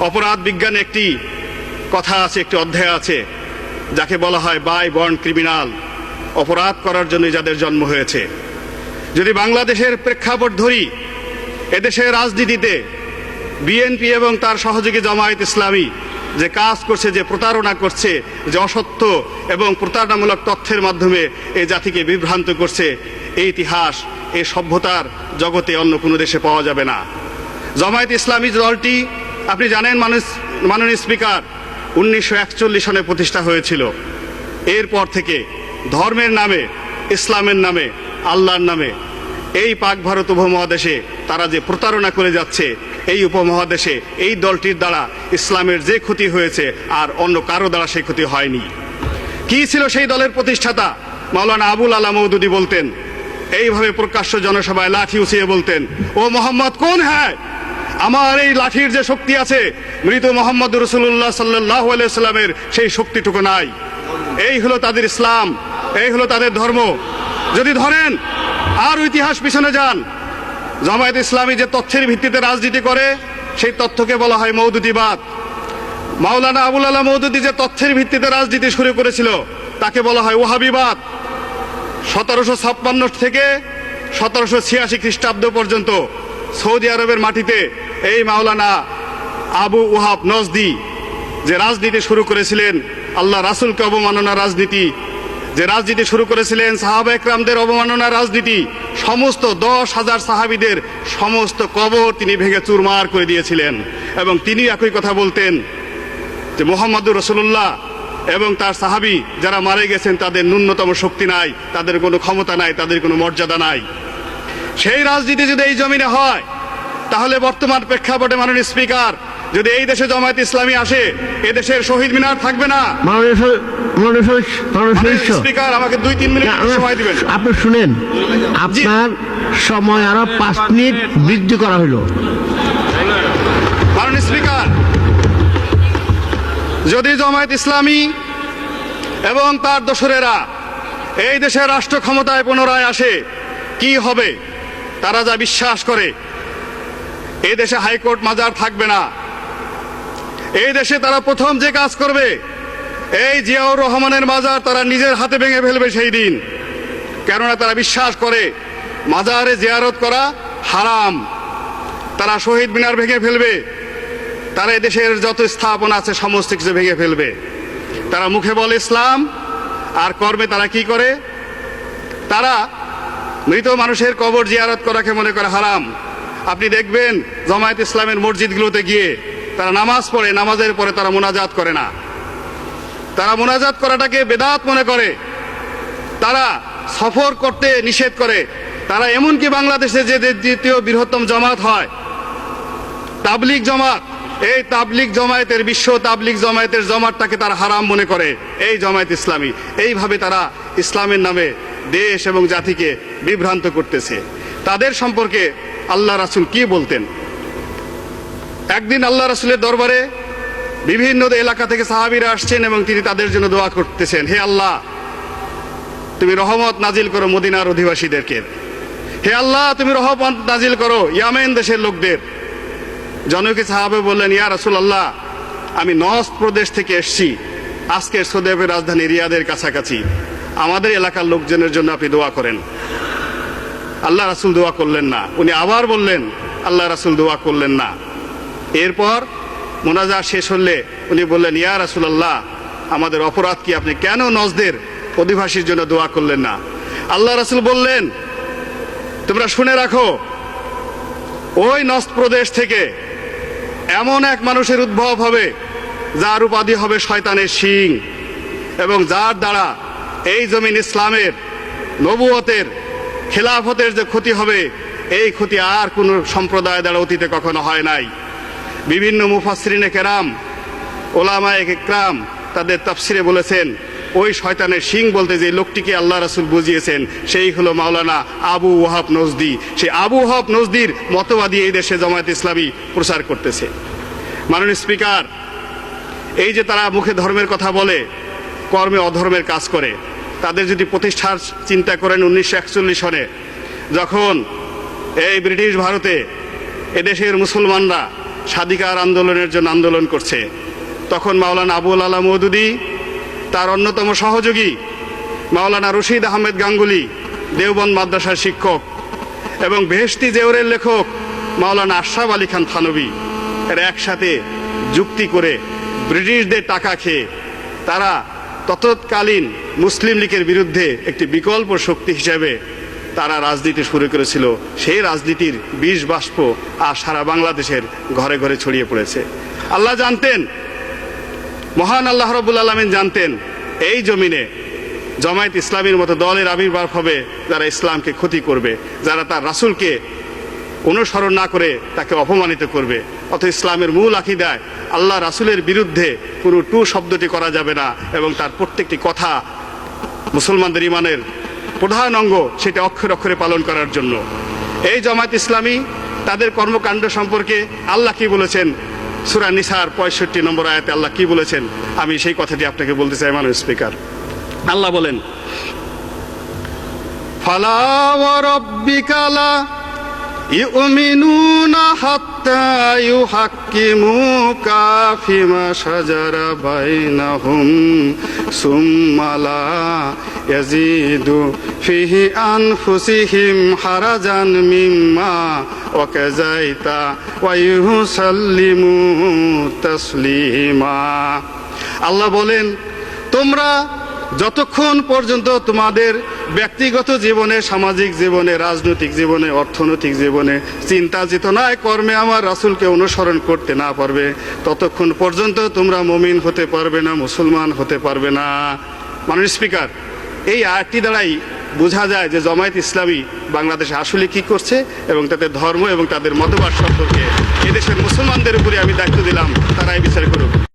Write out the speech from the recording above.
অপরাধ বিজ্ঞানে একটি কথা আছে, একটি অধ্যায় আছে যাকে বলা হয় বাই বর্ন ক্রিমিনাল, অপরাধ করার জন্য যাদের জন্ম হয়েছে। যদি বাংলাদেশের প্রেক্ষাপট ধরি, এদেশের রাজনীতিতে বিএনপি এবং তার সহযোগী জামায়াত ইসলামী যে কাজ করছে, যে প্রতারণা করছে, যে অসত্য এবং প্রতারণামূলক তথ্যের মাধ্যমে এই জাতিকে বিভ্রান্ত করছে, এই ইতিহাস এই সভ্যতার জগতে অন্য কোনো দেশে পাওয়া যাবে না। জামায়াত ইসলামী দলটি আপনি জানেন মাননীয় স্পিকার 1941 সনে প্রতিষ্ঠা হয়েছিল। এরপর থেকে ধর্মের নামে, ইসলামের নামে, আল্লাহর নামে এই পাক ভারত উপমহাদেশে তারা যে প্রতারণা করে যাচ্ছে, এই উপমহাদেশে এই দলটির দ্বারা ইসলামের যে ক্ষতি হয়েছে আর অন্য কারো দ্বারা সেই ক্ষতি হয়নি। কি ছিল সেই দলের প্রতিষ্ঠাতা? মাওলানা আবুল আলা মওদুদী বলতেন, এইভাবে প্রকাশ্য জনসভায় লাঠি উঁচিয়ে বলতেন, ও মোহাম্মদ কোন হ্যায়, আমার এই লাঠির যে শক্তি আছে, মৃত মোহাম্মদ রাসূলুল্লাহ সাল্লাল্লাহু আলাইহি সাল্লামের সেই শক্তিটুকু নাই। এই হলো তাদের ইসলাম, এই হলো তাদের ধর্ম। যদি ধরেন আর ইতিহাস পিছনে যান, জামায়াত ইসলামী যে তথ্যের ভিত্তিতে রাজনীতি করে সেই তথ্যকে বলা হয় মওদুদিবাদ। মাওলানা আবুল আলা মওদুদী যে তথ্যের ভিত্তিতে রাজনীতি শুরু করেছিল তাকে বলা হয় ওয়াহাবিবাদ। 1756 থেকে 1786 খ্রিস্টাব্দ পর্যন্ত সৌদি আরবের মাটিতে এই মাওলানা আবু ওয়াহাব নজদি যে রাজনীতি শুরু করেছিলেন, আল্লাহ রাসূলকে অবমাননার রাজনীতি, যে রাজনীতি শুরু করেছিলেন সাহাবা একরামদের অবমাননার রাজনীতি, সমস্ত 10,000 সাহাবীদের সমস্ত কবর তিনি ভেঙে চুরমার করে দিয়েছিলেন। এবং তিনি একই কথা বলতেন যে মুহাম্মদুর রাসূলুল্লাহ এবং তার সাহাবী যারা মারা গেছেন তাদের ন্যূনতম শক্তি নাই, তাদের কোনো ক্ষমতা নাই, তাদের কোনো মর্যাদা নাই। সেই রাজনীতি যদি এই জমিনে হয়, তাহলে বর্তমান প্রেক্ষাপটে মাননীয় স্পিকার, যদি এই দেশে জামায়াত ইসলামী আসে, এ দেশের শহীদ মিনার থাকবে না। স্পিকার, আমাকে 2-3 মিনিট সময় দিবেন। আপনি শুনেন, আপনার সময় আরো 5 মিনিট বৃদ্ধি করা হলো। মাননীয় স্পিকার, যদি জামায়াত ইসলামী এবং তার দোসরেরা এই দেশের রাষ্ট্র ক্ষমতায় পুনরায় আসে, কি হবে? তারা যা বিশ্বাস করে, এই দেশে হাইকোর্ট মাজার থাকবে না। এই দেশে তারা প্রথম যে কাজ করবে, এই জিয়াউর রহমানের মাজার তারা নিজের হাতে ভেঙে ফেলবে সেই দিন। কেননা তারা বিশ্বাস করে মাজারে জিয়ারত করা হারাম। তারা শহীদ মিনার ভেঙে ফেলবে, তারা এই দেশের যত স্থাপনা আছে সমস্ত কিছু ভেঙে ফেলবে। তারা মুখে বলে ইসলাম, আর কর্মে তারা কি করে? তারা মৃত মানুষের কবর জিয়ারত করাকে মনে করে হারাম। আপনি দেখবেন জামায়াত ইসলামের মসজিদগুলোতে গিয়ে তারা নামাজ পড়ে, নামাজের পরে তারা মুনাজাত করে না। তারা মুনাজাত করাটাকে বেদাত মনে করে। তারা সফর করতে নিষেধ করে। তারা এমনকি বাংলাদেশে যে দ্বিতীয় বৃহত্তম জামাত হয় তাবলিগ জামাত, এই তাবলিগ জামায়াতের, বিশ্ব তাবলিগ জামায়াতের জামাতটাকে তারা হারাম মনে করে এই জামায়াত ইসলামী। এইভাবে তারা ইসলামের নামে দেশ এবং জাতিকে বিভ্রান্ত করতেছে। তাদের সম্পর্কে আল্লাহ রাসূল কি বলতেন? একদিন আল্লাহ রাসূলের দরবারে বিভিন্ন এলাকা থেকে সাহাবীরা আসছেন এবং তিনি তাদের জন্য দোয়া করতেছেন, হে আল্লাহ, তুমি রহমত নাজিল করো মদিনার অধিবাসীদেরকে। হে আল্লাহ, তুমি রহমত নাজিল করো ইয়ামেন দেশের লোকদের। জনৈক সাহাবা বললেন, ইয়া রাসূলুল্লাহ, আমি নজদ প্রদেশ থেকে এসেছি, আজকের সৌদি আরবের রাজধানী রিয়াদের কাছাকাছি, আমাদের এলাকার লোকজনের জন্য আপনি দোয়া করেন। আল্লাহ রাসূল দোয়া করলেন না। উনি আবার বললেন, আল্লাহ রাসূল দোয়া করলেন না। এরপর মুনাজাত শেষ হলে উনি বললেন, ইয়া রাসূলুল্লাহ, আমাদের অপরাধ কি? আপনি কেন নজদের অধিবাসীর জন্য দোয়া করলেন না? আল্লাহ রাসূল বললেন, তোমরা শুনে রাখো, ওই নজদ প্রদেশ থেকে এমন এক মানুষের উদ্ভব হবে যার উপাধি হবে শয়তানের শিং, এবং যার দ্বারা এই জমিন ইসলামের, নবুয়তের, খেলাফতের যে ক্ষতি হবে, এই ক্ষতি আর কোন সম্প্রদায় দ্বারা অতীতে কখনো হয় নাই। বিভিন্ন মুফাসসিরিনে কেরাম, ওলামায়ে ইকরাম তাদের তাফসিরে বলেছেন, ওই শয়তানের শিং বলতে যে লোকটিকে আল্লাহ রাসূল বুঝিয়েছেন সেই হলো মাওলানা আবু ওয়াহাব নজদি। সেই আবু ওয়াহাব নজদির মতবাদী এই দেশে জামায়াত ইসলামী প্রচার করতেছে। মাননীয় স্পিকার, এই যে তারা মুখে ধর্মের কথা বলে, কর্মে অধর্মের কাজ করে, তাদের যদি প্রতিষ্ঠার চিন্তা করেন 1941 সনে, যখন এই ব্রিটিশ ভারতে এদেশের মুসলমানরা স্বাধিকার আন্দোলনের জন্য আন্দোলন করছে, তখন মাওলানা আবুল আলা মওদুদী, তার অন্যতম সহযোগী মাওলানা রশিদ আহমেদ গাঙ্গুলি, দেওবন্দ মাদ্রাসার শিক্ষক, এবং বেহেশতি জেওরের লেখক মাওলানা আশরাফ আলী খান থানভী, এরা একসাথে যুক্তি করে ব্রিটিশদের টাকা খেয়ে তারা তৎকালীন মুসলিম লীগের বিরুদ্ধে একটি বিকল্প শক্তি হিসেবে তারা রাজনীতি শুরু করেছিল। সেই রাজনীতির বিষ বাষ্প আর সারা বাংলাদেশের ঘরে ঘরে ছড়িয়ে পড়েছে। আল্লাহ জানতেন, মহান আল্লাহ রাব্বুল আলামিন জানতেন, এই জমিনে জামায়াত ইসলামীর মতো দলের আবির্ভাব হবে যারা ইসলামকে ক্ষতি করবে, যারা তার রাসূলকে অনুসরণ না করে তাকে অপমানিত করবে। অত ইসলামের মূল আকীদায় আল্লাহ রাসূলের বিরুদ্ধে কোনো টু শব্দটি করা যাবে না, এবং তার প্রত্যেকটি কথা মুসলমানদের ঈমানের প্রধান অঙ্গ, সেটা অক্ষরে অক্ষরে পালন করার জন্য। এই জামায়াত ইসলামী তাদের কর্মকাণ্ড সম্পর্কে আল্লাহ কি বলেছেন, সূরা নিসার 65 নম্বর আয়াতে আল্লাহ কি বলেছেন, আমি সেই কথাটি আপনাকে বলতে চাই মাননীয় স্পিকার। আল্লাহ বলেন, ফালা ওয়া রাব্বিকা লা ইউমিনুনা হাত্তা ইউহাক্কিমুকা ফিমা শাজারা বাইনাহুম সুম্মা লা ইয়াজিদু ফিহি আনফুসিহিম হারাজান মিম্মা ওয়াকাযাইতা ওয়া ইউসাল্লিমু তাসলিমা। আল্লাহ বলেন, তোমরা যতক্ষণ পর্যন্ত তোমাদের ব্যক্তিগত জীবনে, সামাজিক জীবনে, রাজনৈতিক জীবনে, অর্থনৈতিক জীবনে, চিন্তা চেতনায়, কর্মে আমার রাসূলকে অনুসরণ করতে না পারবে, ততক্ষণ পর্যন্ত তোমরা মুমিন হতে পারবে না, মুসলমান হতে পারবে না। মাননীয় স্পিকার, এই আয়াতটি দ্বারাই বোঝা যায় যে জামায়াত ইসলামী বাংলাদেশে আসলে কি করছে, এবং তাদের ধর্ম এবং তাদের মতবাদ সম্পর্কে এদেশের মুসলমানদের উপরে আমি দায়িত্ব দিলাম, তারাই বিচার করুক।